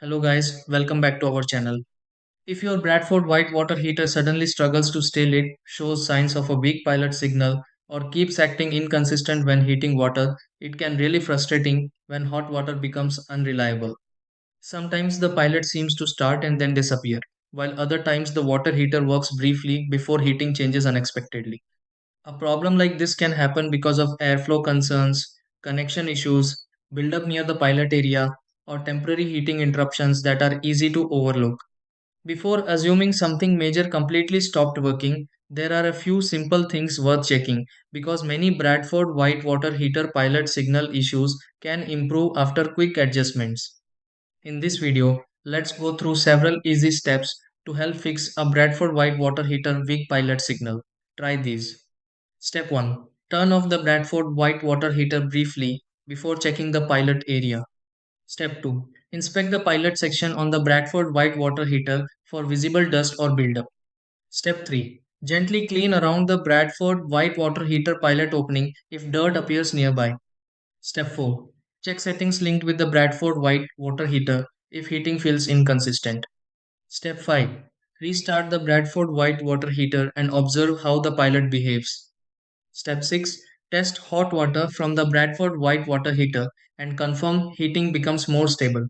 Hello guys, welcome back to our channel. If your Bradford white water heater suddenly struggles to stay lit, shows signs of a weak pilot signal, or keeps acting inconsistent when heating water, it can really frustrating when hot water becomes unreliable. Sometimes the pilot seems to start and then disappear, while other times the water heater works briefly before heating changes unexpectedly. A problem like this can happen because of airflow concerns, connection issues, buildup near the pilot area, or temporary heating interruptions that are easy to overlook. Before assuming something major completely stopped working, there are a few simple things worth checking because many Bradford white water heater pilot signal issues can improve after quick adjustments. In this video, let's go through several easy steps to help fix a Bradford white water heater weak pilot signal. Try these. Step 1. Turn off the Bradford white water heater briefly before checking the pilot area. Step 2. Inspect the pilot section on the Bradford white water heater for visible dust or buildup. Step 3. Gently clean around the Bradford white water heater pilot opening if dirt appears nearby. Step 4. Check settings linked with the Bradford white water heater if heating feels inconsistent. Step 5. Restart the Bradford white water heater and observe how the pilot behaves. Step 6. Test hot water from the Bradford white water heater and confirm heating becomes more stable.